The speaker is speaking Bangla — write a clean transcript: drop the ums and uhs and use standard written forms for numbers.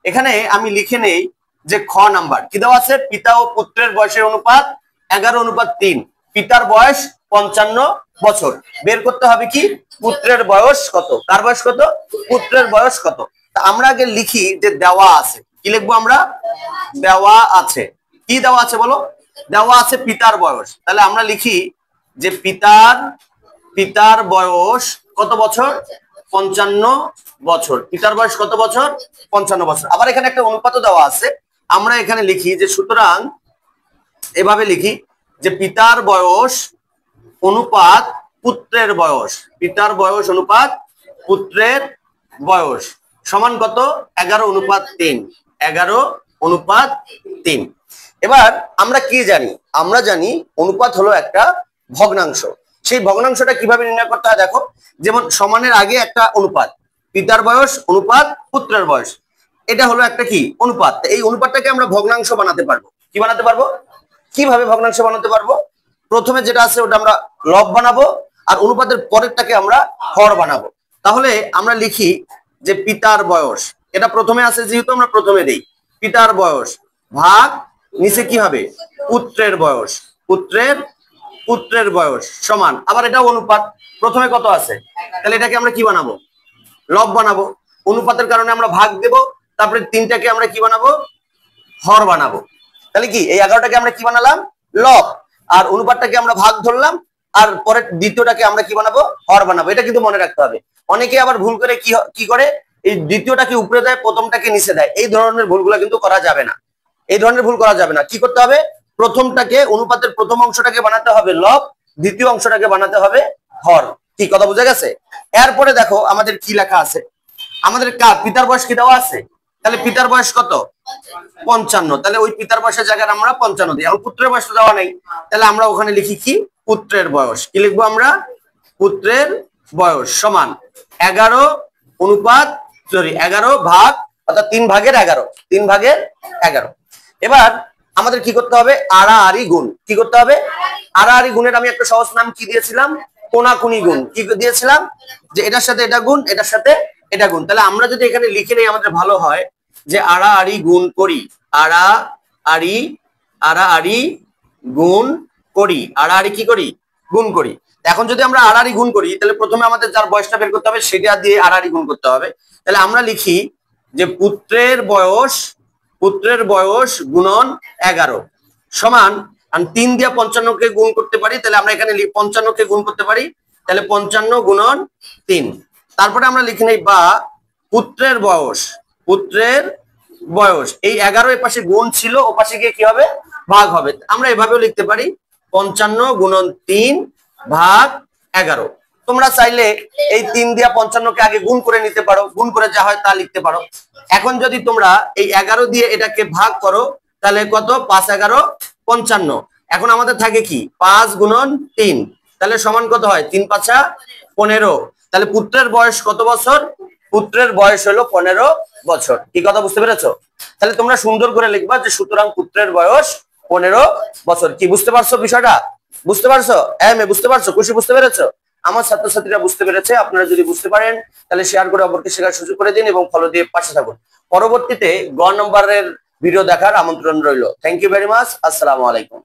এখানে আমি লিখে নেই যে খ নাম্বার কি দেওয়া আছে, পিতা ও পুত্রের বয়সের অনুপাত 11:3, পিতার বয়স 55 বছর। বের করতে হবে কি পুত্রের বয়স কত, কার বয়স কত, পুত্রের বয়স কত। তা আমরা আগে লিখি যে দেওয়া আছে, কি লিখবো আমরা, দেওয়া আছে। কি দেওয়া আছে বলো, দেওয়া আছে পিতার বয়স। তাহলে আমরা লিখি যে পিতার বয়স কত বছর, 55 বছর। পিতার বয়স কত বছর, 55 বছর। আবার এখানে একটা অনুপাতও দেওয়া আছে, আমরা এখানে লিখি যে সুতরাং এভাবে লিখি যে পিতার বয়স অনুপাত পুত্রের বয়স, পিতার বয়স অনুপাত পুত্রের বয়স সমান কত, 11:3, 11:3। এবার আমরা কি জানি, আমরা জানি অনুপাত হলো একটা ভগ্নাংশ। সেই ভগ্নাংশটা কিভাবে নির্ণয় করতে হয় দেখো, যেমন সমানের আগে একটা অনুপাত, পিতার বয়স অনুপাত পুত্রের বয়স, এটা হলো একটা কি অনুপাত। এই অনুপাতটাকে আমরা ভগ্নাংশ বানাতে পারবো। কি বানাতে পারবো, কিভাবে ভগ্নাংশ বানাতে পারবো, প্রথমে যেটা আছে ওটা আমরা লব বানাবো, আর অনুপাতের পরেরটাকে আমরা হর বানাবো। তাহলে আমরা লিখি যে পিতার বয়স, এটা প্রথমে আছে যেহেতু আমরা প্রথমে দেই, পিতার বয়স ভাগ নিচে কি হবে পুত্রের বয়স, পুত্রের বয়স সমান, আবার এটা অনুপাত, প্রথমে কত আছে, তাহলে এটাকে আমরা কি বানাবো, লব বানাবো। অনুপাতের কারণে আমরা ভাগ দেব, তারপরে 3টাকে আমরা কি বানাবো, হর বানাবো। তাহলে কি এই 11টাকে আমরা কি বানালাম, লব, আর অনুপাতটাকে আমরা ভাগ ধরলাম, আর পরে দ্বিতীয়টাকে আমরা কি বানাবো, হর বানাবো। এটা কিন্তু মনে রাখতে হবে। অনেকে আবার ভুল করে কি করে, এই দ্বিতীয়টাকে উপরে দেয়, প্রথমটাকে নিচে দেয়। এই ধরনের ভুলগুলো কিন্তু করা যাবে না, এই ধরনের ভুল করা যাবে না। কি করতে হবে, প্রথমটাকে অনুপাতের প্রথম অংশটাকে বানাতে হবে লব, দ্বিতীয় অংশটাকে বানাতে হবে হর। কি কথা বোঝা গেছে? এরপরে দেখো আমাদের কি লেখা আছে, আমাদের পিতার বয়স কি দেওয়া আছে, তাহলে পিতার বয়স কত, 55। তাহলে ওই পিতার বয়সের জায়গায় আমরা 55 দিই। এখন পুত্রের বয়স দেওয়া নেই, তাহলে আমরা ওখানে লিখি কি পুত্রের বয়স। কি লিখবো আমরা, পুত্রের বয়স সমান 11 ভাগ, অর্থাৎ 3/11, 3/11। এবার আমাদের কি করতে হবে, আড়াআড়ি গুণ। কি করতে হবে, আড়াআড়ি গুণের আমি একটা সহজ নাম কি দিয়েছিলাম, কোনাকুনি গুণ। কি দিয়েছিলাম, যে এটার সাথে এটা গুণ, এটার সাথে এটা গুণ। তাহলে আমরা যদি এখানে লিখে নেই আমাদের ভালো হয়, যে আড়াআড়ি গুণ করি, আড়াআড়ি গুণ করি, আড়াআড়ি কি করি, গুণ করি। এখন যদি আমরা আড়াআড়ি গুণ করি, তাহলে প্রথমে আমাদের যার বয়সটা বের করতে হবে সেটা দিয়ে আড়াআড়ি গুণ করতে হবে। তাহলে আমরা লিখি যে পুত্রের বয়স গুণন 11 সমান, 3 দিয়ে 55কে গুণ করতে পারি, তাহলে আমরা এখানে 55কে গুণ করতে পারি, তাহলে 55 গুণন 3। তারপরে আমরা লিখে নেই বা পুত্রের বয়স এই 11 এর পাশে গুণ ছিল, ও পাশে গিয়ে কি হবে, ভাগ হবে। আমরা এভাবেও লিখতে পারি 55 গুণন 3 ভাগ 11। তোমরা চাইলে এই 3 দিয়ে 55কে আগে গুণ করে নিতে পারো, গুণ করে যা হয় তা লিখতে পারো। এখন যদি তোমরা এই 11 দিয়ে এটাকে ভাগ করো, তাহলে কত, 5 11 55। এখন আমাদের থাকে কি 5 গুণন 3, তাহলে সমান কত হয়, 3 5 15। তাহলে পুত্রের বয়স কত বছর, পুত্রের বয়স হলো 15 বছর। কি কথা বুঝতে পেরেছো? তাহলে তোমরা সুন্দর করে লিখবা যে সুতরাং পুত্রের বয়স 15 বছর। কি বুঝতে পারছো বিষয়টা, বুঝতে পারছো? বুঝতে পারছো, খুশি, বুঝতে পেরেছো? আমার ছাত্রছাত্রীরা বুঝতে পেরেছে। আপনারা যদি বুঝতে পারেন তাহলে শেয়ার করে অপরকে শেখার সুযোগ করে দিন এবং ফলো দিয়ে পাশে থাকুন। পরবর্তীতে গ নম্বরের ভিডিও দেখার আমন্ত্রণ রইল। Thank you very much. আসসালামু আলাইকুম।